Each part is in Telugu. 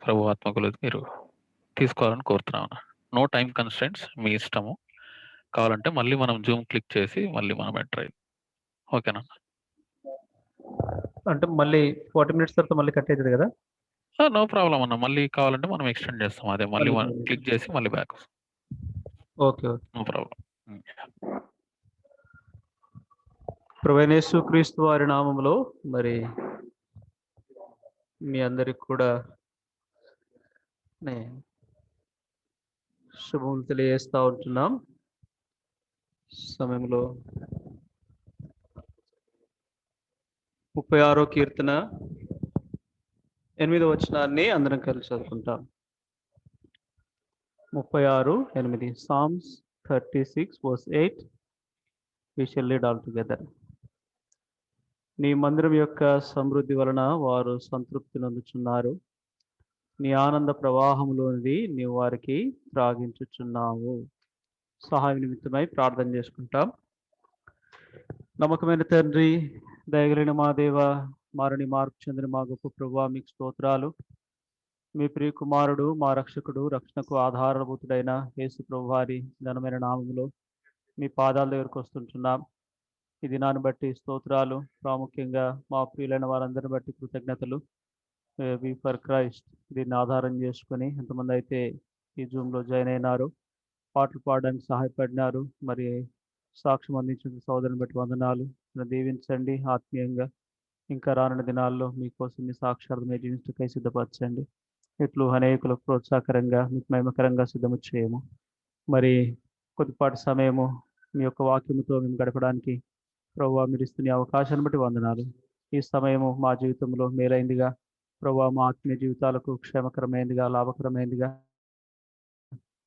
ప్రభు ఆత్మకులు మీరు తీసుకోవాలని కోరుతున్నాను. నో టైమ్ కన్‌స్ట్రెయింట్స్ మీ ఇష్టము. కావాలంటే మళ్ళీ మనం జూమ్ క్లిక్ చేసి మళ్ళీ మనం ఎంటర్ అయ్యి ఓకేనా? అంటే మళ్ళీ 40 మినిట్స్ తర్వాత మళ్ళీ కట్ అయితది కదా? నో ప్రాబ్లమ్ అన్న. మళ్ళీ కావాలంటే మనం ఎక్స్‌టెండ్ చేస్తాం. అదే మళ్ళీ మనం క్లిక్ చేసి మళ్ళీ బ్యాక్ వస్తాం. ఓకే. No problem. ప్రభువైన యేసుక్రీస్తు వారి నామములో మరి మీ అందరికి కూడా శుభములు తెలియజేస్తా ఉంటున్నాం. సమయంలో 36వ కీర్తన 8వ వచనాన్ని అందరం కలిసి చదువుకుంటాం. 36:8 Psalms 36:8 We shall read all together. నీ మందిరం యొక్క సమృద్ధి వలన వారు సంతృప్తి నొందుచున్నారు. నీ ఆనంద ప్రవాహంలోనిది నీవు వారికి త్రాగించుచున్నావు. సహాయం నిమిత్తమై ప్రార్థన చేసుకుంటాం. నమ్మకమైన తండ్రి, దయగలిగిన మా దేవ, మారని మార్పు చెందిన మా గొప్ప ప్రభువా, మీకు స్తోత్రాలు. మీ ప్రియ కుమారుడు, మా రక్షకుడు, రక్షణకు ఆధారభూతుడైన యేసు ప్రభువారి ఘనమైన నామములో మీ పాదాల దగ్గరకు వస్తుంటున్నాం. ఈ దినాన్ని బట్టి స్తోత్రాలు, ప్రాముఖ్యంగా మా ప్రియులైన వారందరిని బట్టి కృతజ్ఞతలు. వి ఫర్ క్రైస్ట్ దీన్ని ఆధారం చేసుకొని ఎంతమంది అయితే ఈ జూమ్లో జాయిన్ అయినారు, పాటలు పాడడానికి సహాయపడినారు, మరి సాక్ష్యం అందించిన సోదరుని బట్టి వందనాలు. దీవించండి ఆత్మీయంగా. ఇంకా రానున్న దినాల్లో మీకోసం మీ సాక్షార్థమే జీవించటకై సిద్ధపరచండి. ఇట్లు అనేకులకు ప్రోత్సాహకరంగా, మీకు మహిమకరంగా సిద్ధము చేయము. మరి కొద్దిపాటి సమయము మీ యొక్క వాక్యముతో మేము గడపడానికి ప్రభువా మీరు ఇస్తున్న అవకాశాన్ని బట్టి వందనాలు. ఈ సమయము మా జీవితంలో మేలైందిగా, ప్రభువా మా ఆత్మీయ జీవితాలకు క్షేమకరమైనదిగా, లాభకరమైనదిగా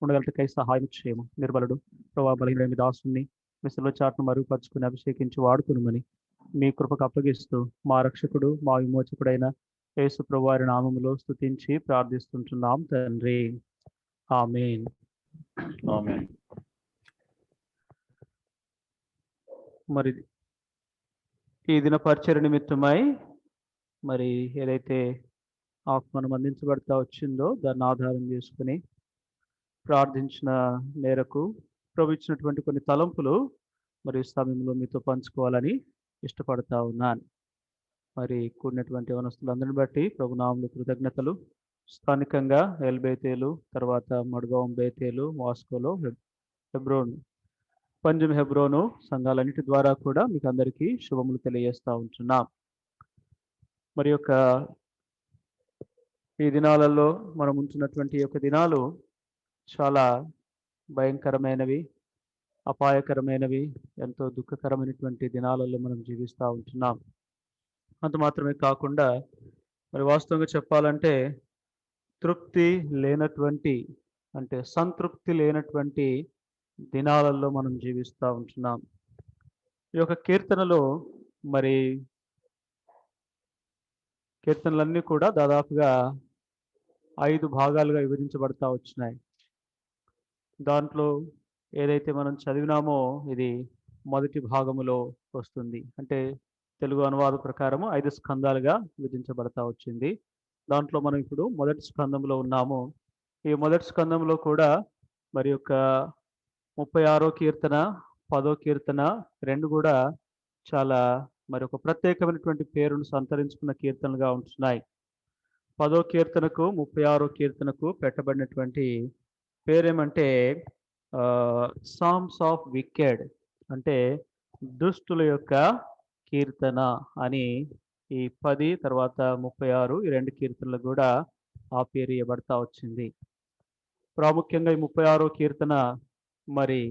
ఉండగలటకై సహాయం చేయము. నిర్బలుడు ప్రభువా బలహీనమైన దాసుని విసులో చాటును మరుగుపరుచుకుని అభిషేకించి వాడుకునుమని మీ కృపకు అప్పగిస్తూ మా రక్షకుడు, మా విమోచకుడైన యేసు ప్రభువారి నామములో స్తుతించి ప్రార్థిస్తుంటున్నాం తండ్రి. ఆమేన్. మరి ఈ దిన పరిచయ నిమిత్తమై మరి ఏదైతే మనం అందించబడతా వచ్చిందో దాన్ని ఆధారం చేసుకుని ప్రార్థించిన మేరకు ప్రభు ఇచ్చినటువంటి కొన్ని తలంపులు మరి సమయంలో మీతో పంచుకోవాలని ఇష్టపడతా ఉన్నాను. మరి కూడినటువంటి వనస్తులందరిని బట్టి ప్రభు నామములో కృతజ్ఞతలు. స్థానికంగా ఎల్బేతేలు, తర్వాత మడ్గాం బేతేలు, మాస్కోలో హెబ్రోన్, పంజం హెబ్రోను సంఘాలన్నిటి ద్వారా కూడా మీకు అందరికీ శుభములు తెలియజేస్తూ ఉంటున్నాం. మరి యొక్క ఈ దినాలలో మనం ఉంటున్నటువంటి యొక్క దినాలు చాలా భయంకరమైనవి, అపాయకరమైనవి, ఎంతో దుఃఖకరమైనటువంటి దినాలలో మనం జీవిస్తూ ఉంటున్నాం. అంత మాత్రమే కాకుండా మరి వాస్తవంగా చెప్పాలంటే తృప్తి లేనటువంటి, అంటే సంతృప్తి లేనటువంటి దినాలలో మనం జీవిస్తూ ఉంటున్నాం. ఈ యొక్క కీర్తనలో మరి కీర్తనలన్నీ కూడా దాదాపుగా 5 భాగాలుగా విభజించబడతా వచ్చినాయి. దాంట్లో ఏదైతే మనం చదివినామో ఇది మొదటి భాగములో వస్తుంది. అంటే తెలుగు అనువాద ప్రకారము 5 స్కందాలుగా విభజించబడతా వచ్చింది. దాంట్లో మనం ఇప్పుడు మొదటి స్కందంలో ఉన్నాము. ఈ మొదటి స్కందంలో కూడా మరి యొక్క 36వ కీర్తన, 10వ కీర్తన 2 కూడా చాలా మరి ఒక ప్రత్యేకమైనటువంటి పేరును సంతరించుకున్న కీర్తనలుగా ఉంటున్నాయి. 10వ కీర్తనకు 36వ కీర్తనకు పెట్టబడినటువంటి పేరేమంటే సామ్స్ ఆఫ్ వికెడ్, అంటే దుష్టుల యొక్క కీర్తన అని. ఈ 10 తర్వాత 36 ఈ 2 కీర్తనలు కూడా ఆ పేరు ఇవ్వబడతా వచ్చింది. ప్రాముఖ్యంగా ఈ 36వ కీర్తన మరి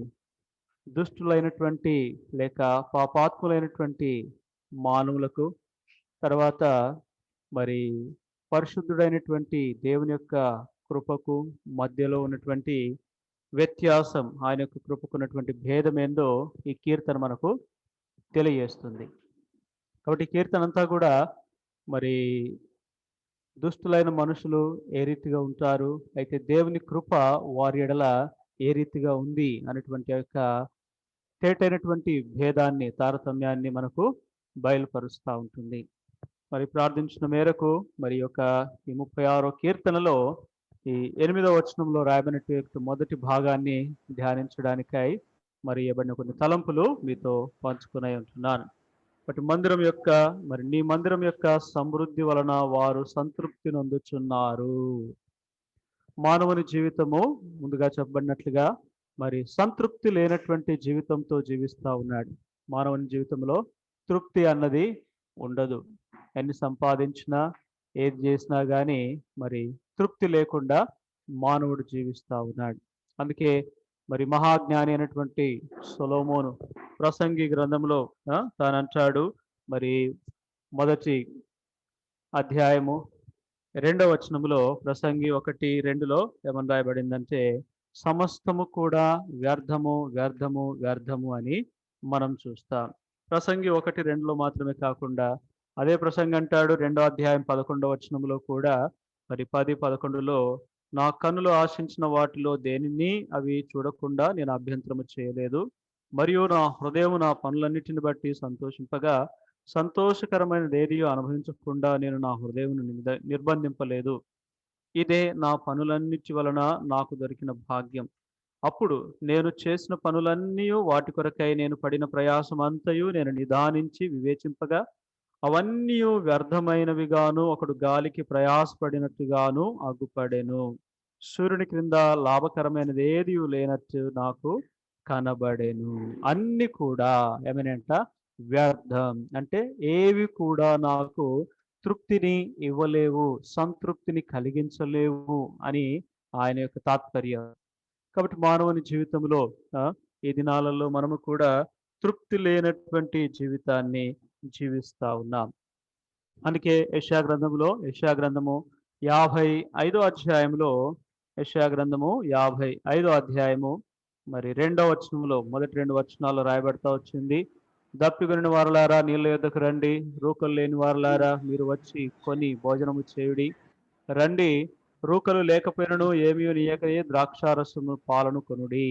దుష్టులైనటువంటి లేక పాపాత్ములైనటువంటి మానవులకు, తర్వాత మరి పరిశుద్ధుడైనటువంటి దేవుని యొక్క కృపకు మధ్యలో ఉన్నటువంటి వ్యత్యాసం, ఆయన యొక్క కృపకు ఉన్నటువంటి భేదం ఏందో ఈ కీర్తన మనకు తెలియజేస్తుంది. కాబట్టి ఈ కీర్తన అంతా కూడా మరి దుష్టులైన మనుషులు ఏ రీతిగా ఉంటారు, అయితే దేవుని కృప వారి ఎడల ఏ రీతిగా ఉంది అనేటువంటి యొక్క తేటైనటువంటి భేదాన్ని, తారతమ్యాన్ని మనకు బయలుపరుస్తూ ఉంటుంది. మరి ప్రార్థించిన మేరకు మరి యొక్క ఈ 36వ కీర్తనలో ఈ 8వ వచనంలో రాయబడినటువంటి మొదటి భాగాన్ని ధ్యానించడానికై మరి ఇవ్వబడిన కొన్ని తలంపులు మీతో పంచుకునే ఉంటున్నాను. బట్ మందిరం యొక్క మరి నీ మందిరం యొక్క సమృద్ధి వలన వారు సంతృప్తి నొందుచున్నారు. మానవుని జీవితము ముందుగా చెప్పబడినట్లుగా మరి సంతృప్తి లేనటువంటి జీవితంతో జీవిస్తూ ఉన్నాడు. మానవుని జీవితంలో తృప్తి అన్నది ఉండదు. ఎన్ని సంపాదించినా ఏది చేసినా కానీ మరి తృప్తి లేకుండా మానవుడు జీవిస్తూ ఉన్నాడు. అందుకే మరి మహాజ్ఞాని అయినటువంటి సొలొమోను ప్రసంగి గ్రంథంలో తానంటాడు మరి మొదటి అధ్యాయము 2వ వచనంలో ప్రసంగి 1:2లో ఏమని రాయబడిందంటే సమస్తము కూడా వ్యర్థము వ్యర్థము వ్యర్థము అని మనం చూస్తాం. ప్రసంగి 1:2లో మాత్రమే కాకుండా అదే ప్రసంగి అంటాడు 2వ అధ్యాయం 11వ వచనంలో కూడా మరి 10-11లో నా కన్నులు ఆశించిన వాటిలో దేనిని అవి చూడకుండా నేను అభ్యంతరము చేయలేదు, మరియు నా హృదయం నా పనులన్నిటిని బట్టి సంతోషింపగా సంతోషకరమైనది ఏది అనుభవించకుండా నేను నా హృదయం నిర్బంధింపలేదు. ఇదే నా పనులన్నిటి వలన నాకు దొరికిన భాగ్యం. అప్పుడు నేను చేసిన పనులన్నీ వాటి కొరకై నేను పడిన ప్రయాసం అంతయు నేను నిదానించి వివేచింపగా అవన్నీ వ్యర్థమైనవిగాను ఒకడు గాలికి ప్రయాసపడినట్టుగాను అగ్గుపడెను. సూర్యుని క్రింద లాభకరమైనది ఏది లేనట్టు నాకు కనబడెను. అన్ని కూడా ఏమనంట వ్యర్థం, అంటే ఏవి కూడా నాకు తృప్తిని ఇవ్వలేవు, సంతృప్తిని కలిగించలేవు అని ఆయన యొక్క తాత్పర్యం. కాబట్టి మానవుని జీవితంలో ఈ దినాలలో మనము కూడా తృప్తి లేనటువంటి జీవితాన్ని జీవిస్తా ఉన్నాం. అందుకే యెషయా గ్రంథంలో యెషయా గ్రంథము 55వ అధ్యాయంలో యెషయా గ్రంథము 55వ అధ్యాయము మరి 2వ వచనంలో మొదటి 2 వచనాల్లో రాయబడతా వచ్చింది. దప్పికొనిన వారలారా నీళ్ళ యొద్దకు రండి, రూకలు లేని వారలారా మీరు వచ్చి కొని భోజనము చేయుడి. రండి, రూకలు లేకపోయినను ఏమీ నీయకయే ద్రాక్షారసము పాలను కొనుడి.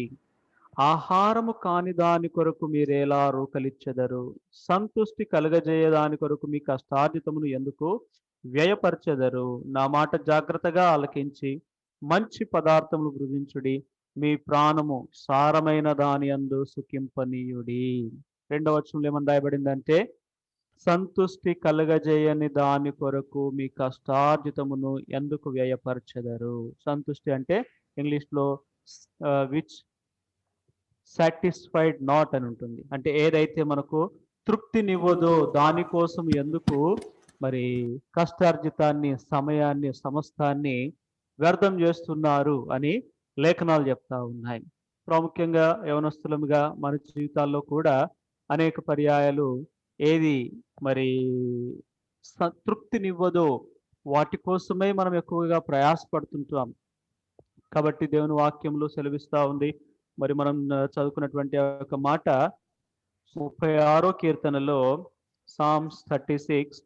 ఆహారము కాని దాని కొరకు మీరేలా రూకలిచ్చెదరు? సంతుష్టి కలగజేయదాని కొరకు మీ కష్టార్జితమును ఎందుకు వ్యయపరచెదరు? నా మాట జాగ్రత్తగా ఆలకించి మంచి పదార్థములు భుజించుడి. మీ ప్రాణము సారమైన దాని యందు సుఖింపనీయుడి. 2వ వచనంలో ఏమని రాయబడిందంటే సంతుష్టి కలగజేయని దాని కొరకు మీ కష్టార్జితమును ఎందుకు వ్యయపరచెదరు? సంతుష్టి అంటే ఇంగ్లీష్లో విచ్ సాటిస్ఫైడ్ నాట్ అని ఉంటుంది. అంటే ఏదైతే మనకు తృప్తినివ్వదో దానికోసం ఎందుకు మరి కష్టార్జితాన్ని, సమయాన్ని, సమస్తాన్ని వ్యర్థం చేస్తున్నారు అని లేఖనాలు చెప్తా ఉన్నాయి. ప్రాముఖ్యంగా యవనస్తులముగా మన జీవితాల్లో కూడా అనేక పర్యాయాలు ఏది మరి తృప్తినివ్వదో వాటి కోసమే మనం ఎక్కువగా ప్రయాసపడుతుంటాం. కాబట్టి దేవుని వాక్యంలో సెలవిస్తూ ఉంది. మరి మనం చదువుకున్నటువంటి ఒక మాట 36వ కీర్తనలో సామ్స్ 36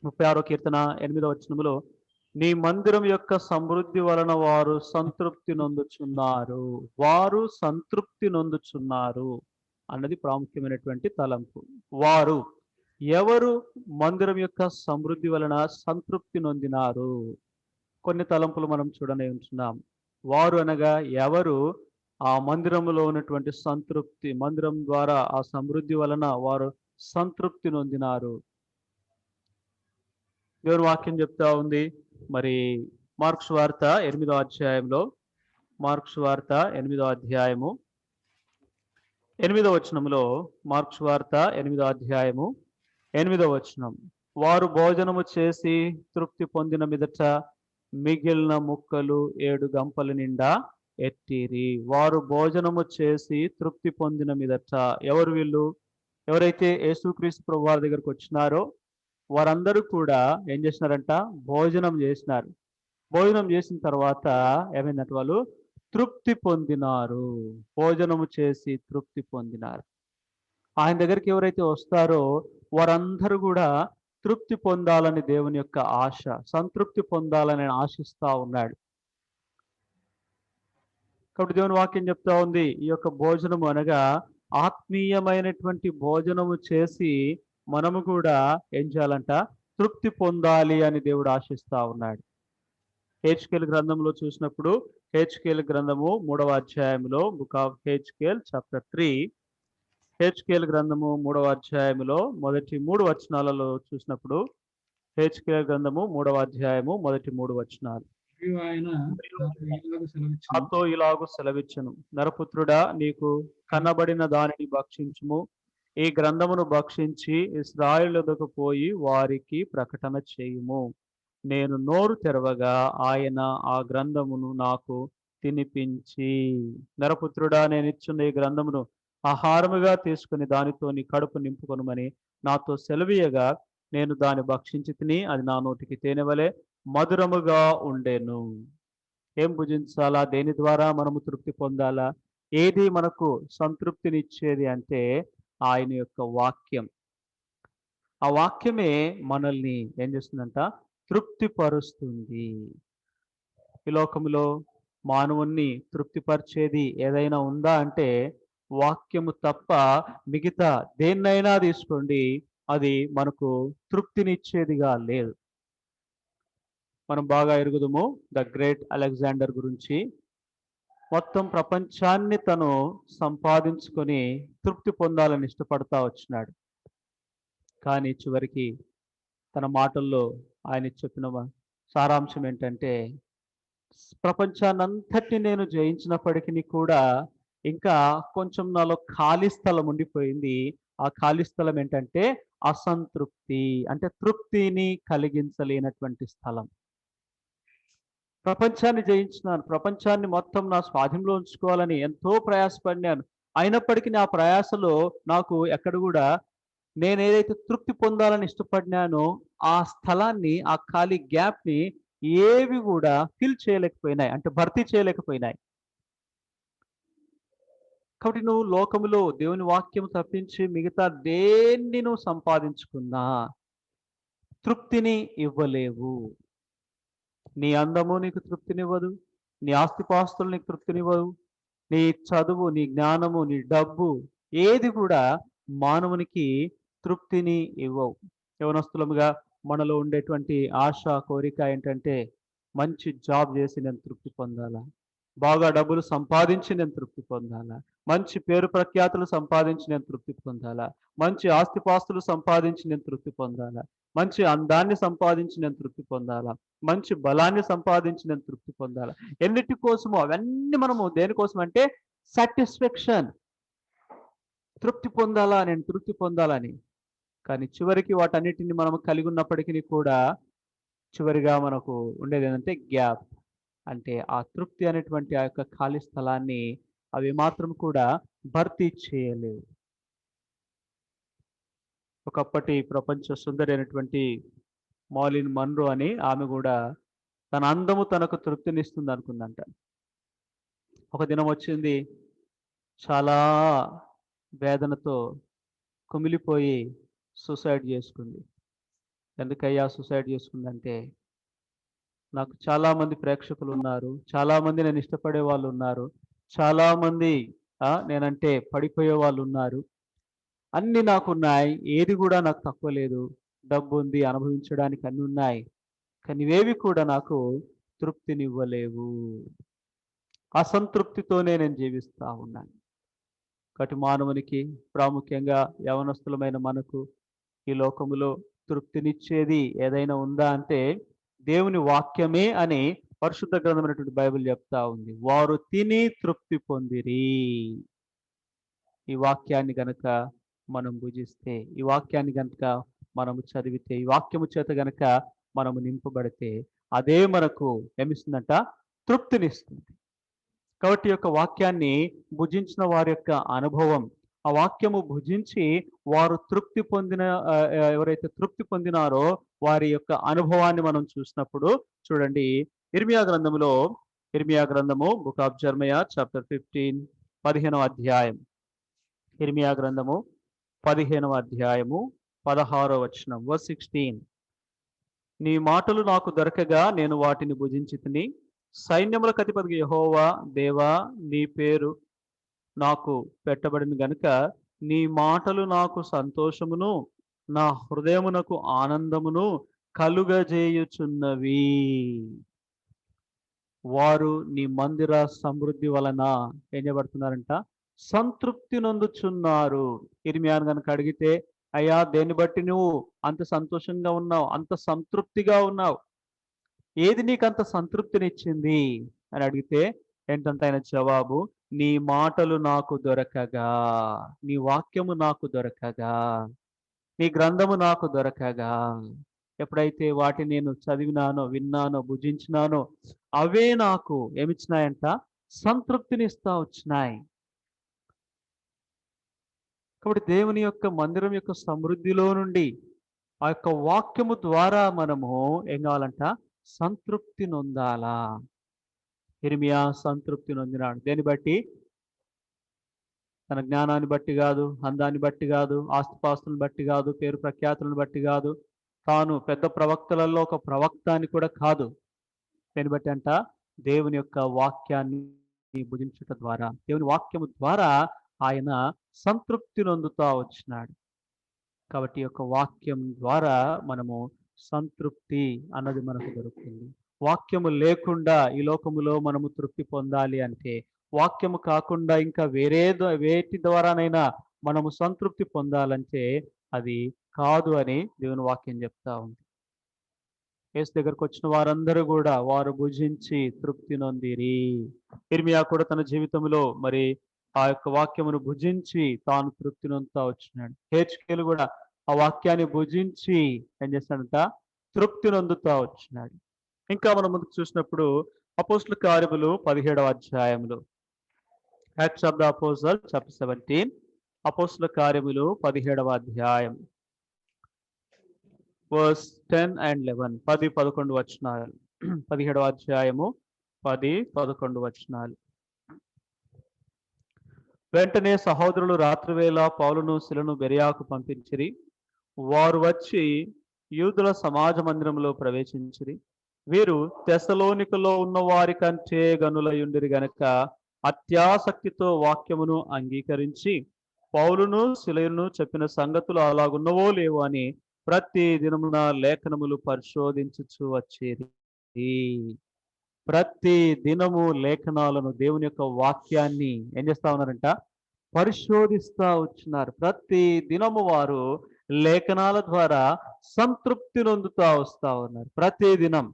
36వ కీర్తన 8వ వచనములో నీ మందిరం యొక్క సమృద్ధి వలన వారు సంతృప్తి నొందుచున్నారు, వారు సంతృప్తి నొందుచున్నారు అన్నది ప్రాముఖ్యమైనటువంటి తలంపు. వారు ఎవరు మందిరం యొక్క సమృద్ధి వలన సంతృప్తి నొందినారు? కొన్ని తలంపులు మనం చూడనే ఉంటున్నాం. వారు అనగా ఎవరు ఆ మందిరంలో ఉన్నటువంటి సంతృప్తి, మందిరం ద్వారా ఆ సమృద్ధి వలన వారు సంతృప్తి నొందినారు. దేవుని వాక్యం చెప్తా ఉంది మరి మార్కు సువార్త 8వ అధ్యాయంలో, మార్కు సువార్త 8వ అధ్యాయము 8వ వచనంలో, మార్కు సువార్త 8వ అధ్యాయము 8వ వచనం, వారు భోజనము చేసి తృప్తి పొందిన మీదట మిగిలిన ముక్కలు 7 గంపల నిండా ఎత్తిరి. వారు భోజనము చేసి తృప్తి పొందిన మీదట, ఎవరు వీళ్ళు? ఎవరైతే యేసుక్రీస్తు ప్రభు వారి దగ్గరకు వచ్చినారో వారందరూ కూడా ఏం చేసినారంట? భోజనం చేసినారు. భోజనం చేసిన తర్వాత ఏమైందంటే వాళ్ళు తృప్తి పొందినారు. భోజనము చేసి తృప్తి పొందినారు. ఆయన దగ్గరికి ఎవరైతే వస్తారో వారందరూ కూడా తృప్తి పొందాలని దేవుని యొక్క ఆశ, సంతృప్తి పొందాలని ఆశిస్తా ఉన్నాడు. కాబట్టి దేవుని వాక్యం చెప్తా ఉంది ఈ యొక్క భోజనము అనగా ఆత్మీయమైనటువంటి భోజనము చేసి మనము కూడా ఏం చేయాలంట? తృప్తి పొందాలి అని దేవుడు ఆశిస్తా ఉన్నాడు. హెచ్కేల్ గ్రంథంలో చూసినప్పుడు హెచ్కేల్ గ్రంథము 3వ అధ్యాయంలో బుక్ ఆఫ్ హెచ్కేల్ చాప్టర్ 3 హెచ్కేల్ గ్రంథము 3వ అధ్యాయములో మొదటి 3 వచనాలలో చూసినప్పుడు హెచ్కేల్ గ్రంథము 3వ అధ్యాయము మొదటి 3 వచనాలు. మరియు ఆయన నాతో ఇలాగ సెలవిచ్చును. నాతో ఇలాగు సెలవిచ్చును, నరపుత్రుడా, నీకు కనబడిన దానిని భక్షించుము. ఈ గ్రంథమును భక్షించి ఇశ్రాయేలునకు పోయి వారికి ప్రకటన చేయుము. నేను నోరు తెరవగా ఆయన ఆ గ్రంథమును నాకు తినిపించి, నరపుత్రుడా, నేను ఇచ్చిన ఈ గ్రంథమును ఆహారముగా తీసుకుని దానితో నీ కడుపు నింపుకొనుమని నాతో సెలవీయగా నేను దాన్ని భక్షించి తిని అది నా నోటికి తేనెవలే మధురముగా ఉండెను. ఏం భుజించాలా? దేని ద్వారా మనము తృప్తి పొందాలా? ఏది మనకు సంతృప్తినిచ్చేది అంటే ఆయన యొక్క వాక్యం. ఆ వాక్యమే మనల్ని ఏం చేస్తుందంట? తృప్తిపరుస్తుంది. ఈ లోకములో మానవుణ్ణి తృప్తిపరిచేది ఏదైనా ఉందా అంటే వాక్యము తప్ప మిగతా దేన్నైనా తీసుకోండి, అది మనకు తృప్తినిచ్చేదిగా లేదు. మనం బాగా ఎరుగుదుము ద గ్రేట్ అలెగ్జాండర్ గురించి. మొత్తం ప్రపంచాన్ని తను సంపాదించుకొని తృప్తి పొందాలని ఇష్టపడతా వచ్చినాడు. కానీ చివరికి తన మాటల్లో ఆయన చెప్పిన సారాంశం ఏంటంటే, ప్రపంచాన్నంతటిని నేను జయించినప్పటికీ కూడా ఇంకా కొంచెం నాలో ఖాళీ స్థలం ఉండిపోయింది. ఆ ఖాళీ స్థలం ఏంటంటే అసంతృప్తి, అంటే తృప్తిని కలిగించలేనటువంటి స్థలం. ప్రపంచాన్ని జయించినాను, ప్రపంచాన్ని మొత్తం నా స్వాధీనంలో ఉంచుకోవాలని ఎంతో ప్రయాసపడినాను. అయినప్పటికీ ఆ ప్రయాసలో నాకు ఎక్కడ కూడా నేను ఏదైతే తృప్తి పొందాలని ఇష్టపడినానో ఆ స్థలాన్ని, ఆ ఖాళీ గ్యాప్ని ఏవి కూడా ఫిల్ చేయలేకపోయినాయి, అంటే భర్తీ చేయలేకపోయినాయి. కాబట్టి నువ్వు లోకములో దేవుని వాక్యం తప్పించి మిగతా దేన్ని నువ్వు సంపాదించుకున్నా తృప్తిని ఇవ్వలేవు. నీ అందము నీకు తృప్తినివ్వదు, నీ ఆస్తిపాస్తులు నీకు తృప్తినివ్వదు, నీ చదువు, నీ జ్ఞానము, నీ డబ్బు ఏది కూడా మానవునికి తృప్తిని ఇవ్వవు. యవనస్తులముగా మనలో ఉండేటువంటి ఆశ, కోరిక ఏంటంటే మంచి జాబ్ చేసి నేను తృప్తి పొందాలా, బాగా డబ్బులు సంపాదించి నేను తృప్తి పొందాలా, మంచి పేరు ప్రఖ్యాతులు సంపాదించి నేను తృప్తి పొందాలా, మంచి ఆస్తిపాస్తులు సంపాదించి నేను తృప్తి పొందాలా, మంచి అందాన్ని సంపాదించి నేను తృప్తి పొందాలా, మంచి బలాన్ని సంపాదించి నేను తృప్తి పొందాలా. ఎన్నిటి కోసమో అవన్నీ మనము దేనికోసం అంటే సాటిస్ఫాక్షన్, తృప్తి పొందాలా, నేను తృప్తి పొందాలని. కానీ చివరికి వాటన్నిటిని మనం కలిగి ఉన్నప్పటికీ కూడా చివరిగా మనకు ఉండేది ఏంటంటే గ్యాప్, అంటే ఆ తృప్తి అనేటువంటి ఆ యొక్క ఖాళీ స్థలాన్ని అవి మాత్రం కూడా భర్తీ చేయలేవు. ఒకప్పటి ప్రపంచ సుందరి అయినటువంటి మాలిన్ మన్రో అని ఆమె కూడా తన అందము తనకు తృప్తినిస్తుంది అనుకుందంట. ఒక దినం వచ్చింది, చాలా వేదనతో కుమిలిపోయి సూసైడ్ చేసుకుంది. ఎందుకయ్యా సూసైడ్ చేసుకుందంటే, నాకు చాలామంది ప్రేక్షకులు ఉన్నారు, చాలామంది నేను ఇష్టపడే వాళ్ళు ఉన్నారు, చాలామంది నేనంటే పడిపోయే వాళ్ళు ఉన్నారు, అన్నీ నాకున్నాయి, ఏది కూడా నాకు తక్కువ లేదు, డబ్బు ఉంది, అనుభవించడానికి అన్నీ ఉన్నాయి, కానీ ఇవేవి కూడా నాకు తృప్తినివ్వలేవు. అసంతృప్తితోనే నేను జీవిస్తా ఉన్నాను. కాబట్టి మానవునికి, ప్రాముఖ్యంగా యవనస్తులమైన మనకు ఈ లోకములో తృప్తినిచ్చేది ఏదైనా ఉందా అంటే దేవుని వాక్యమే అని పరిశుద్ధ గ్రంథమైనటువంటి బైబిల్ చెప్తా ఉంది. వారు తిని తృప్తి పొందిరి. ఈ వాక్యాన్ని గనక మనం భుజిస్తే, ఈ వాక్యాన్ని గనక మనము చదివితే, ఈ వాక్యము చేత గనక మనము నింపబడితే అదే మనకు ఏమిస్తుందంట? తృప్తినిస్తుంది. కాబట్టి ఈ యొక్క వాక్యాన్ని భుజించిన వారి యొక్క అనుభవం, ఆ వాక్యము భుజించి వారు తృప్తి పొందిన ఎవరైతే తృప్తి పొందినారో వారి యొక్క అనుభవాన్ని మనం చూసినప్పుడు చూడండి, ఇర్మియా గ్రంథము బుక్ ఆఫ్ జెర్మియా చాప్టర్ 15 15వ అధ్యాయం. ఇర్మియా గ్రంథము 15వ అధ్యాయము 16వ వచనం, వర్స్ 16. నీ మాటలు నాకు దొరకగా నేను వాటిని భుజించితిని. సైన్యములకు అధిపతి యెహోవా దేవా, నీ పేరు నాకు పెట్టబడిన గనుక నీ మాటలు నాకు సంతోషమును నా హృదయమునకు ఆనందమును కలుగజేయుచున్నవి. వారు నీ మందిర సమృద్ధి వలన ఏం చేయబడుతున్నారంట? సంతృప్తి నొందుచున్నారు. ఇర్మియాను గనుక అడిగితే, అయ్యా దేన్ని బట్టి నువ్వు అంత సంతోషంగా ఉన్నావు, అంత సంతృప్తిగా ఉన్నావు, ఏది నీకంత సంతృప్తినిచ్చింది అని అడిగితే ఏంటంటే ఆయన జవాబు, నీ మాటలు నాకు దొరకగా, నీ వాక్యము నాకు దొరకగా, నీ గ్రంథము నాకు దొరకగా, ఎప్పుడైతే వాటిని నేను చదివినానో, విన్నానో, భుజించినానో, అవే నాకు ఏమిచ్చినాయంట? సంతృప్తినిస్తా వచ్చినాయి. కాబట్టి దేవుని యొక్క మందిరం యొక్క సమృద్ధిలో నుండి ఆ యొక్క వాక్యము ద్వారా మనము ఏం కావాలంట? సంతృప్తి నొందాలా. ఇర్మియా సంతృప్తి నొందినాడు. దేన్ని బట్టి? తన జ్ఞానాన్ని బట్టి కాదు, అందాన్ని బట్టి కాదు, ఆస్తిపాస్తులను బట్టి కాదు, పేరు ప్రఖ్యాతులను బట్టి కాదు, తాను పెద్ద ప్రవక్తలలో ఒక ప్రవక్త అని కూడా కాదు. దేన్ని బట్టి అంట? దేవుని యొక్క వాక్యాన్ని భుజించుట ద్వారా, దేవుని వాక్యము ద్వారా ఆయన సంతృప్తి నొందుతా వచ్చినాడు. కాబట్టి ఈ యొక్క వాక్యం ద్వారా మనము సంతృప్తి అన్నది మనకు దొరుకుతుంది. వాక్యము లేకుండా ఈ లోకములో మనము తృప్తి పొందాలి అంటే, వాక్యము కాకుండా ఇంకా వేటి ద్వారానైనా మనము సంతృప్తి పొందాలంటే అది కాదు అని దేవుని వాక్యం చెప్తా ఉంది. యేసు దగ్గరకు వచ్చిన వారందరూ కూడా వారు భుజించి తృప్తి నొందిరి. ఇర్మియా కూడా తన జీవితంలో మరి ఆ యొక్క వాక్యమును భుజించి తాను తృప్తి నొందుతా వచ్చినాడు. హెచ్కేలు కూడా ఆ వాక్యాన్ని భుజించి ఏం చేస్తాడంట? తృప్తి నొందుతా వచ్చినాడు. ఇంకా మనం ముందుకు చూసినప్పుడు అపోస్తల కార్యములు 17వ అధ్యాయంలో, acts of the apostles chapter 17, అపోస్తల కార్యములు 17వ అధ్యాయం వర్స్ 10 and 11, 10-11 వచనాలు. 17వ అధ్యాయము 10-11 వచనాలు. వెంటనే సహోదరులు రాత్రివేళ పౌలును సిలను బెరయాకు పంపించిరి. వారు వచ్చి యూదుల సమాజ మందిరంలో ప్రవేశించిరి. వీరు తెస్సలోనికలో ఉన్న వారి కంటే గనులయుండిరి గనక అత్యాసక్తితో వాక్యమును అంగీకరించి పౌలును సిలయును చెప్పిన సంగతులు అలాగున్నవో లేవో అని ప్రతి దినమున లేఖనములు పరిశోధించుచు వచ్చేది. ప్రతి దినము లేఖనాలను, దేవుని యొక్క వాక్యాన్ని ఏం చేస్తా ఉన్నారంట? పరిశోధిస్తా వచ్చినారు. ప్రతి దినము వారు లేఖనాల ద్వారా సంతృప్తి నొందుతా వస్తా ఉన్నారు. ప్రతి దినం.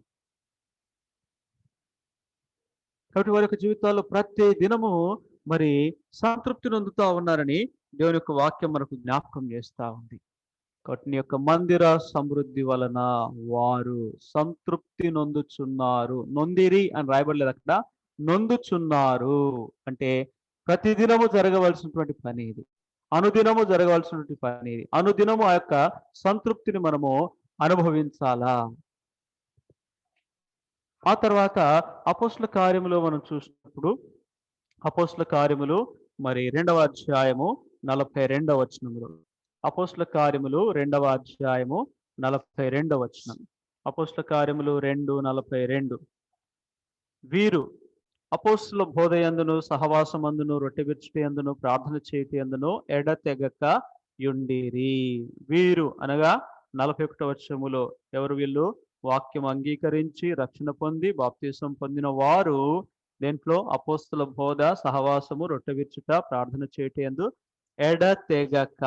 కాబట్టి వారి యొక్క జీవితాల్లో ప్రతి దినము మరి సంతృప్తి నొందుతా ఉన్నారని దేవుని యొక్క వాక్యం మనకు జ్ఞాపకం చేస్తా ఉంది. కాబట్టి నీ యొక్క మందిర సమృద్ధి వలన వారు సంతృప్తి నొందుచున్నారు. నొందిరి అని రాయబడలేదు అక్కడ, నొందుచున్నారు అంటే ప్రతిదినము జరగవలసినటువంటి పని ఇది. అనుదినము జరగవలసినటువంటి పని ఇది. అనుదినము ఆ యొక్క సంతృప్తిని మనము అనుభవించాలా. ఆ తర్వాత అపోస్తల కార్యములో మనం చూసినప్పుడు, అపోస్తల కార్యములు మరి 2వ అధ్యాయము 42వ వచనములో, అపోస్తల కార్యములు 2వ అధ్యాయము 42వ వచనం. అపోస్తల కార్యములు 2:42. వీరు అపోస్తల బోధయందును సహవాసమందును రొట్టె విరుచుటయందును ప్రార్థన చేయుటయందును ఎడతెగక యుండిరి. వీరు అనగా 41వ వచనములో ఎవరు వీళ్ళు? వాక్యం అంగీకరించి రక్షణ పొంది బాప్తిసం పొందిన వారు దేంట్లో? అపోస్తల బోధ, సహవాసము, రొట్టె విరుచుట, ప్రార్థన చేయుటయందు ఎడతెగక.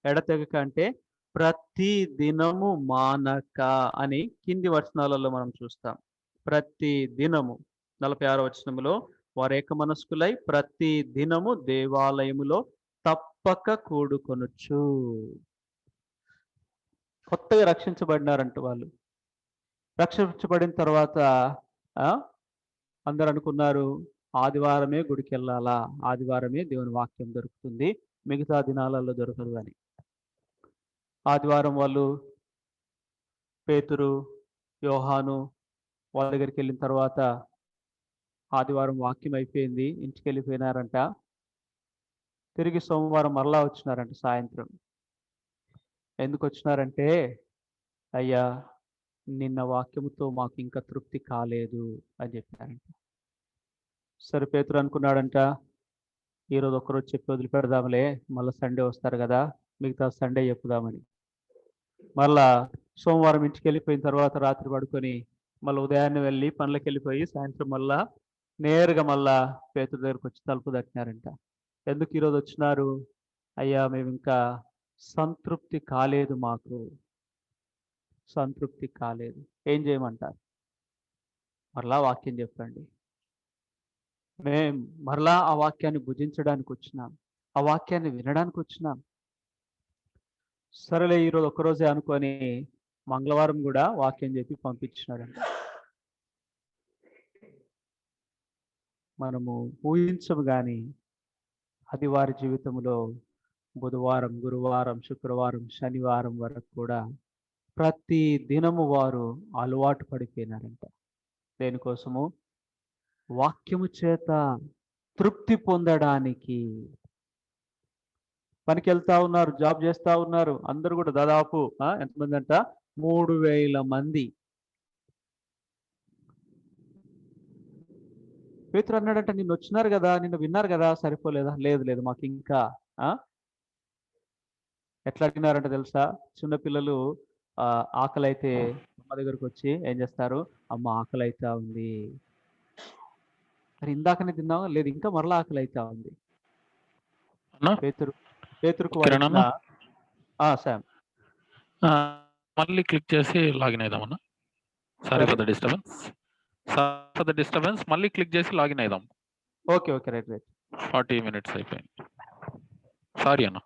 ఎడతెగక అంటే ప్రతి దినము మానక అని కింది వచనాలలో మనం చూస్తాం. ప్రతి దినము 46వ వచనములో వారు ఏక మనస్కులై ప్రతి దినము దేవాలయములో తప్పక కూడుకొనుచు. కొత్తగా రక్షించబడినారంట వాళ్ళు. రక్షించబడిన తర్వాత అందరూ అనుకున్నారు ఆదివారమే గుడికి వెళ్ళాలా, ఆదివారమే దేవుని వాక్యం దొరుకుతుంది, మిగతా దినాలలో దొరకదు అని. ఆదివారం వాళ్ళు పేతురు, యోహాను వాళ్ళ దగ్గరికి వెళ్ళిన తర్వాత ఆదివారం వాక్యం అయిపోయింది, ఇంటికి వెళ్ళిపోయినారంట. తిరిగి సోమవారం మరలా వచ్చినారంట సాయంత్రం. ఎందుకు వచ్చినారంటే, అయ్యా నిన్న వాక్యముతో మాకు ఇంకా తృప్తి కాలేదు అని చెప్పారంట. సరే పేతురు అనుకున్నాడంట, ఈరోజు ఒక్కరోజు చెప్పి వదిలిపెడదాంలే, మళ్ళీ సండే వస్తారు కదా, మిగతా సండే చెప్పుదామని. మళ్ళా సోమవారం ఇంటికి వెళ్ళిపోయిన తర్వాత రాత్రి పడుకొని మళ్ళీ ఉదయాన్నే వెళ్ళి పనులకు వెళ్ళిపోయి సాయంత్రం మళ్ళా నేరుగా మళ్ళా పేతురు దగ్గరకు వచ్చి తలుపు తట్టినారంట. ఎందుకు ఈరోజు వచ్చినారు? అయ్యా మేము ఇంకా సంతృప్తి కాలేదు, మాకు సంతృప్తి కాలేదు. ఏం చేయమంటారు? మరలా వాక్యం చెప్పండి. మేం మరలా ఆ వాక్యాన్ని భుజించడానికి వచ్చినాం, ఆ వాక్యాన్ని వినడానికి వచ్చినాం. సరేలే ఈరోజు ఒక్కరోజే అనుకొని మంగళవారం కూడా వాక్యం చెప్పి పంపించినాడంట. మనము ఊహించము కానీ అది వారి జీవితంలో బుధవారం, గురువారం, శుక్రవారం, శనివారం వరకు కూడా ప్రతి దినము వారు అలవాటు పడిపోయినారంట. దేనికోసము? వాక్యము చేత తృప్తి పొందడానికి. పనికి వెళ్తా ఉన్నారు, జాబ్ చేస్తా ఉన్నారు, అందరూ కూడా దాదాపు ఎంతమంది అంట? 3000 మంది. పేతురు అన్నాడంట, నిన్న వచ్చినారు కదా, నిన్న విన్నారు కదా, సరిపోలేదా? లేదు లేదు, మాకు ఇంకా. ఎట్లా అడిగినారంట తెలుసా? చిన్నపిల్లలు ఆకలి అయితే అమ్మ దగ్గరకు వచ్చి ఏం చేస్తారు? అమ్మ ఆకలి అవుతా ఉంది. మరి ఇందాకనే తిన్నావా? లేదు, ఇంకా మరలా ఆకలి అవుతా ఉంది. పేతురుకు శామ్ మళ్ళీ క్లిక్ చేసి లాగిన్ అయిదామన్నా. Sorry for the disturbance. మళ్ళీ క్లిక్ చేసి లాగిన్ అయిదాం. Okay okay, right right. 40 minutes అయిపోయింది. సారీ అన్న.